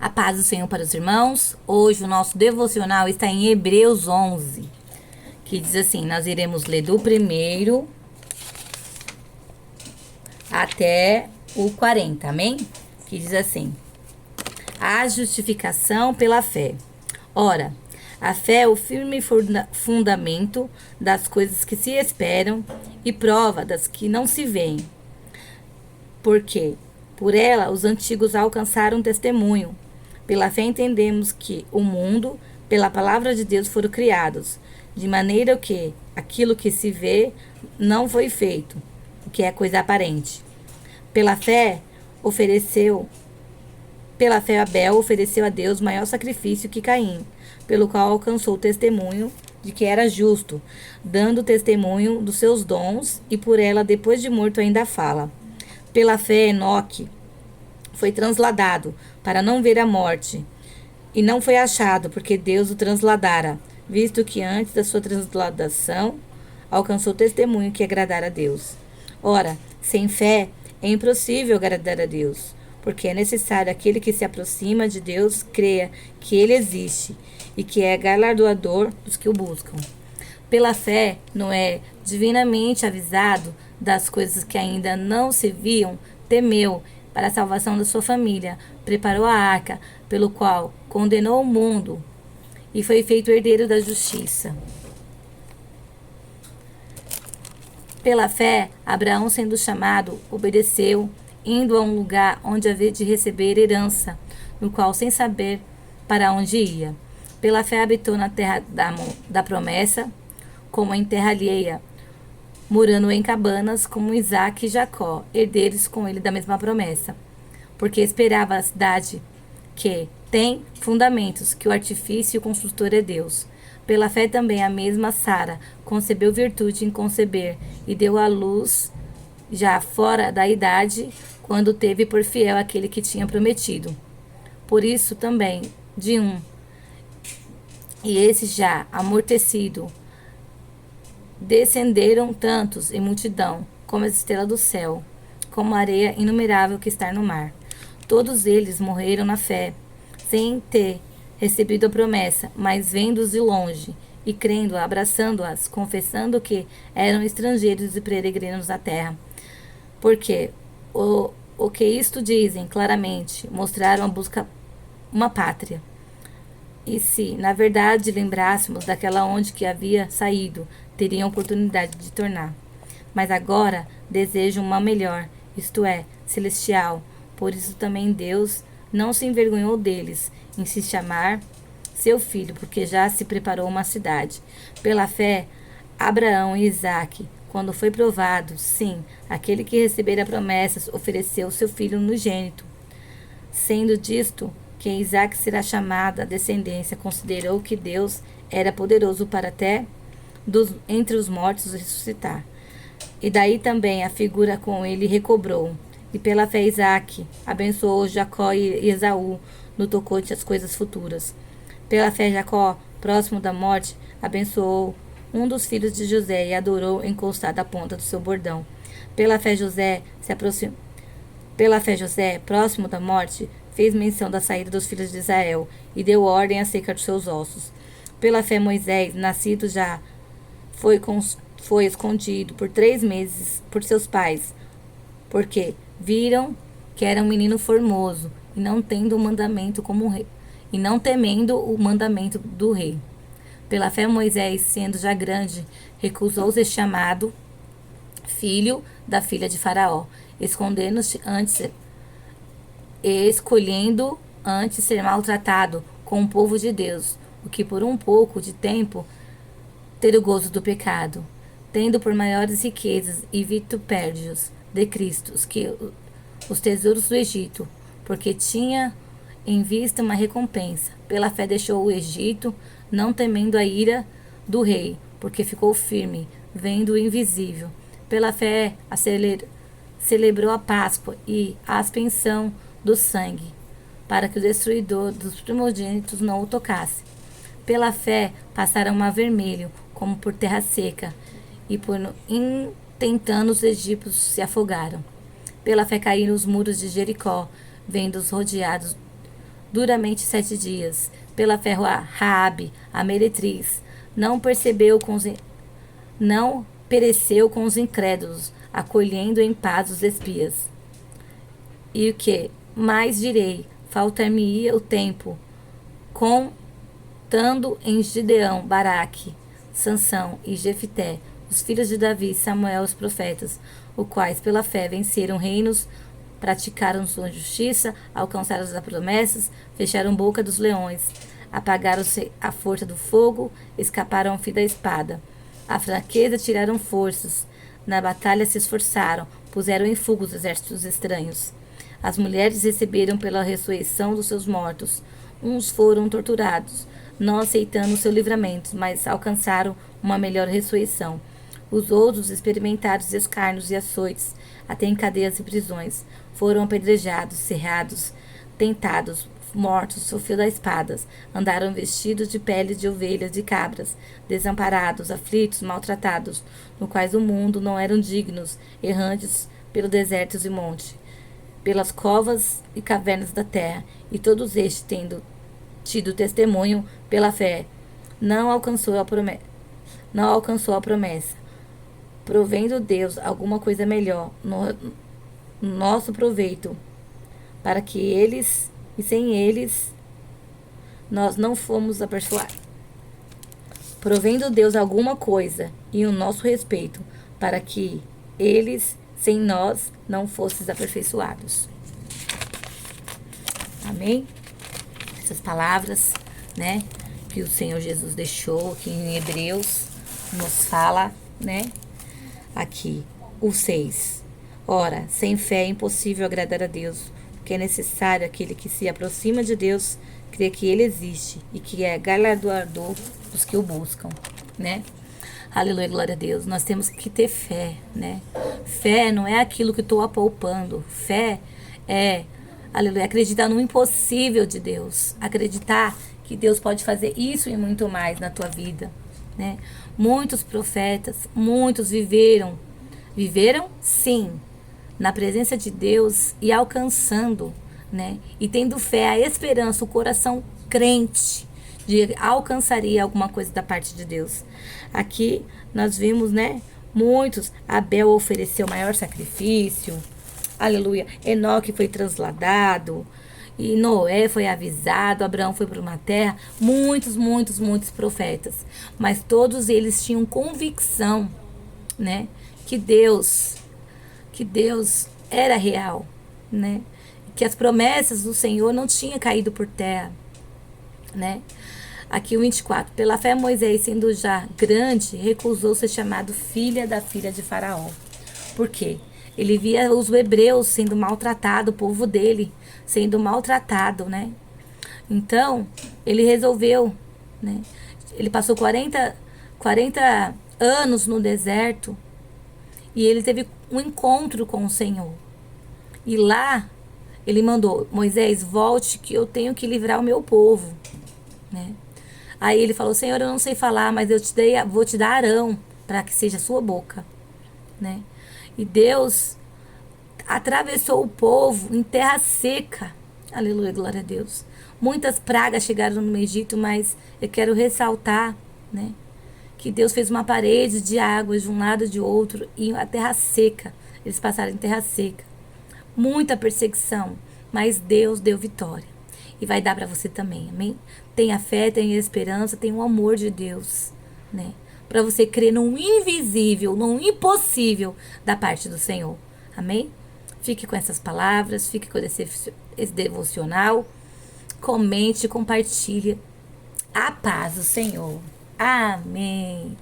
A paz do Senhor para os irmãos. Hoje o nosso devocional está em Hebreus 11, que diz assim: nós iremos ler do primeiro até o 40, amém? Que diz assim: a justificação pela fé. Ora, a fé é o firme fundamento das coisas que se esperam e prova das que não se veem. Porque por ela os antigos alcançaram testemunho. Pela fé entendemos que o mundo, pela palavra de Deus, foram criados, de maneira que aquilo que se vê não foi feito, o que é coisa aparente. Pela fé Abel ofereceu a Deus maior sacrifício que Caim, pelo qual alcançou o testemunho de que era justo, dando testemunho dos seus dons, e por ela, depois de morto, ainda fala. Pela fé, Enoque foi transladado para não ver a morte, e não foi achado, porque Deus o transladara, visto que antes da sua transladação alcançou testemunho que agradara a Deus. Ora, sem fé é impossível agradar a Deus, porque é necessário aquele que se aproxima de Deus creia que Ele existe e que é galardoador dos que o buscam. Pela fé, Noé, divinamente avisado das coisas que ainda não se viam, temeu para a salvação da sua família, preparou a arca, pelo qual condenou o mundo e foi feito herdeiro da justiça. Pela fé, Abraão, sendo chamado, obedeceu, indo a um lugar onde havia de receber herança, no qual, sem saber para onde ia. Pela fé, habitou na terra da promessa, como em terra alheia, morando em cabanas, como Isaque e Jacó, herdeiros com ele da mesma promessa. Porque esperava a cidade que tem fundamentos, que o artifício e o construtor é Deus. Pela fé também a mesma Sara concebeu virtude em conceber e deu à luz já fora da idade, quando teve por fiel aquele que tinha prometido. Por isso também, de um, e esse já amortecido, descenderam tantos em multidão, como as estrelas do céu, como a areia inumerável que está no mar. Todos eles morreram na fé, sem ter recebido a promessa, mas vendo-os de longe, e crendo, abraçando-as, confessando que eram estrangeiros e peregrinos na terra. Porque o que isto dizem claramente, mostraram a busca uma pátria. E se, na verdade, lembrássemos daquela onde que havia saído, teriam oportunidade de tornar. Mas agora desejam uma melhor, isto é, celestial. Por isso também Deus não se envergonhou deles, em se chamar seu filho, porque já se preparou uma cidade. Pela fé, Abraão e Isaque, quando foi provado, sim, aquele que recebera promessas, ofereceu seu filho unigênito. Sendo disto que Isaque será chamada a descendência, considerou que Deus era poderoso para até entre os mortos ressuscitar. E daí também a figura com ele recobrou. E pela fé Isaque abençoou Jacó e Esaú no tocante às coisas futuras. Pela fé Jacó, próximo da morte, abençoou um dos filhos de José e adorou encostado à ponta do seu bordão. Pela fé José, próximo da morte, fez menção da saída dos filhos de Israel e deu ordem acerca dos seus ossos. Pela fé Moisés, nascido já, foi escondido por 3 meses por seus pais, porque viram que era um menino formoso e não tendo o mandamento como rei, e não temendo o mandamento do rei. Pela fé Moisés, sendo já grande, recusou ser chamado filho da filha de Faraó, escolhendo antes ser maltratado com o povo de Deus, o que por um pouco de tempo ter o gozo do pecado, tendo por maiores riquezas e vitupérdios de Cristo que os tesouros do Egito, porque tinha em vista uma recompensa. Pela fé deixou o Egito, não temendo a ira do rei, porque ficou firme, vendo o invisível. Pela fé celebrou a Páscoa e a aspersão do sangue, para que o destruidor dos primogênitos não o tocasse. Pela fé passaram o mar vermelho, como por terra seca, e por intentando os egípcios se afogaram. Pela fé caíram os muros de Jericó, vendo-os rodeados duramente 7 dias. Pela fé, Raabe, a meretriz, não pereceu com os incrédulos, acolhendo em paz os espias. E o que? Mais direi, faltar-me-ia o tempo, contando em Gideão, Baraque, Sansão e Jefité, os filhos de Davi, Samuel, os profetas, os quais pela fé venceram reinos, praticaram sua justiça, alcançaram as promessas, fecharam boca dos leões, apagaram-se a força do fogo, escaparam ao fim da espada. A fraqueza tiraram forças, na batalha se esforçaram, puseram em fuga os exércitos estranhos. As mulheres receberam pela ressurreição dos seus mortos. Uns foram torturados, não aceitando o seu livramento, mas alcançaram uma melhor ressurreição. Os outros experimentaram escárnios e açoites, até em cadeias e prisões. Foram apedrejados, cerrados, tentados, mortos, ao fio das espadas. Andaram vestidos de peles de ovelhas e cabras, desamparados, aflitos, maltratados, no quais o mundo não eram dignos, errantes pelo desertos e monte, pelas covas e cavernas da terra, e todos estes, tendo tido testemunho pela fé, não alcançou a promessa, provendo Deus alguma coisa melhor no nosso proveito, para que eles, e sem eles, nós não fomos aperfeiçoados. Provendo Deus alguma coisa em o nosso respeito, para que eles, sem nós, não fosses aperfeiçoados. Amém? Essas palavras, né, que o Senhor Jesus deixou aqui em Hebreus, nos fala, né, aqui, o 6. Ora, sem fé é impossível agradar a Deus, porque é necessário aquele que se aproxima de Deus crer que Ele existe e que é galardoador dos que o buscam, né? Aleluia, glória a Deus. Nós temos que ter fé, né? Fé não é aquilo que estou apalpando. Fé é, aleluia, acreditar no impossível de Deus. Acreditar que Deus pode fazer isso e muito mais na tua vida, né? Muitos profetas, muitos viveram sim, na presença de Deus e alcançando, né? E tendo fé, a esperança, o coração crente de alcançaria alguma coisa da parte de Deus. Aqui nós vimos, né? Muitos. Abel ofereceu o maior sacrifício. Aleluia. Enoque foi transladado. E Noé foi avisado. Abraão foi para uma terra. Muitos profetas. Mas todos eles tinham convicção, né? Que Deus era real, né? Que as promessas do Senhor não tinham caído por terra, né? Aqui o 24. Pela fé, Moisés, sendo já grande, recusou ser chamado filha de Faraó. Por quê? Ele via os hebreus sendo maltratados, o povo dele sendo maltratado, né? Então, ele resolveu, né? Ele passou 40 anos no deserto e ele teve um encontro com o Senhor. E lá, ele mandou, Moisés, volte que eu tenho que livrar o meu povo, né? Aí ele falou, Senhor, eu não sei falar, mas vou te dar Arão, para que seja a sua boca, né? E Deus atravessou o povo em terra seca. Aleluia, glória a Deus. Muitas pragas chegaram no Egito, mas eu quero ressaltar, né, que Deus fez uma parede de águas de um lado e de outro e a terra seca. Eles passaram em terra seca. Muita perseguição, mas Deus deu vitória. E vai dar para você também, amém? Tenha fé, tenha esperança, tenha o amor de Deus, né? Para você crer no invisível, no impossível da parte do Senhor, amém? Fique com essas palavras, fique com esse devocional. Comente, compartilhe. A paz do Senhor. Amém.